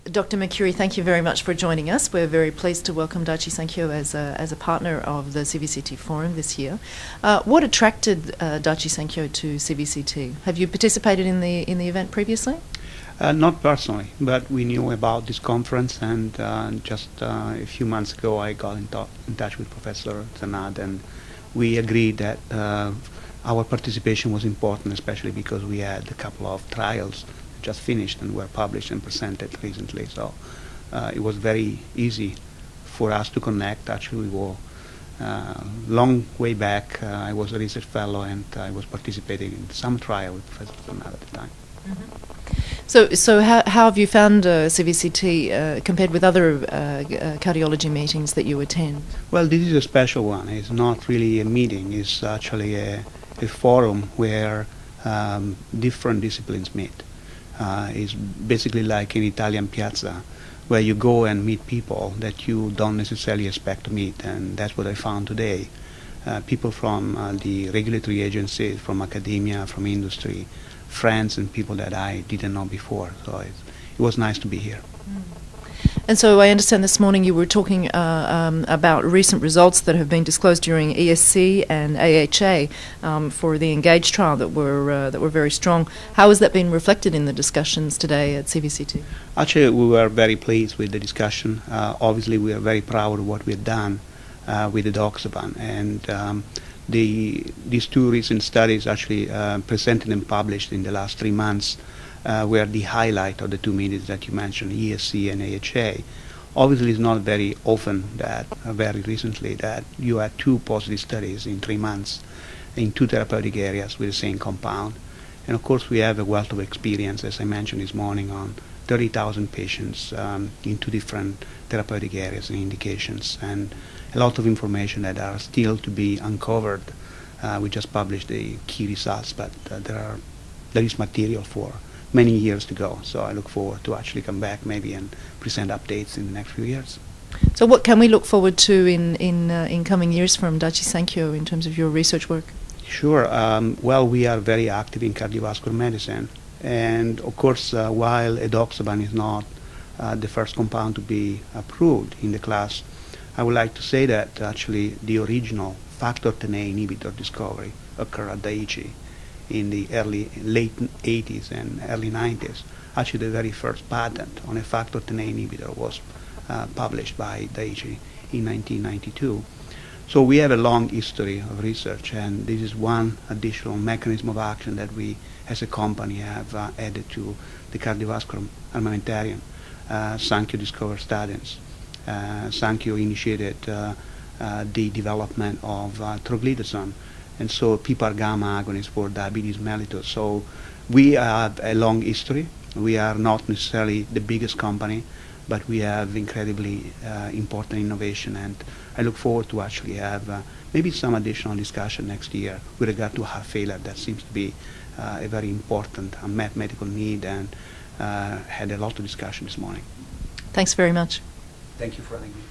Dr. MERCURI, thank you very much for joining us. We're very pleased to welcome Daiichi Sankyo as a partner of the CVCT Forum this year. What attracted Daiichi Sankyo to CVCT? Have you participated in the event previously? Not personally, but we knew about this conference, and just a few months ago I got in touch with Professor Zanad, and we agreed that our participation was important, especially because we had a couple of trials just finished and were published and presented recently. So it was very easy for us to connect. Actually, we were long way back. I was a research fellow, and I was participating in some trial with Professor Zanad at the time. Mm-hmm. So how have you found CVCT compared with other cardiology meetings that you attend? Well, this is a special one. It's not really a meeting. It's actually a forum where different disciplines meet. It's basically like an Italian piazza, where you go and meet people that you don't necessarily expect to meet, and that's what I found today. People from the regulatory agencies, from academia, from industry, friends and people that I didn't know before. So it was nice to be here. Mm. And so I understand this morning you were talking about recent results that have been disclosed during ESC and AHA for the ENGAGE trial that were very strong. How has that been reflected in the discussions today at CVCT? Actually, we were very pleased with the discussion. Obviously, we are very proud of what we've done with the edoxaban, and these two recent studies actually presented and published in the last 3 months were the highlight of the two meetings that you mentioned, ESC and AHA. Obviously, it's not very often that, very recently, that you had two positive studies in 3 months in two therapeutic areas with the same compound. And of course, we have a wealth of experience, as I mentioned this morning, on 30,000 patients in two different therapeutic areas and indications, and a lot of information that are still to be uncovered. We just published the key results, but there is material for many years to go. So I look forward to actually come back maybe and present updates in the next few years. So what can we look forward to in coming years from Daiichi Sankyo in terms of your research work? Sure. Well, we are very active in cardiovascular medicine. And of course, while edoxaban is not the first compound to be approved in the class, I would like to say that actually the original factor Xa inhibitor discovery occurred at Daiichi in the late 80s and early 90s. Actually, the very first patent on a factor Xa inhibitor was published by Daiichi in 1992. So we have a long history of research, and this is one additional mechanism of action that we as a company have added to the cardiovascular armamentarium. Sankyo discovered statins. Sankyo initiated the development of troglitazone, and so PPAR gamma agonist for diabetes mellitus. So we have a long history. We are not necessarily the biggest company, but we have incredibly important innovation, and I look forward to actually have maybe some additional discussion next year with regard to heart failure. That seems to be a very important unmet medical need, and had a lot of discussion this morning. Thanks very much. Thank you for having me.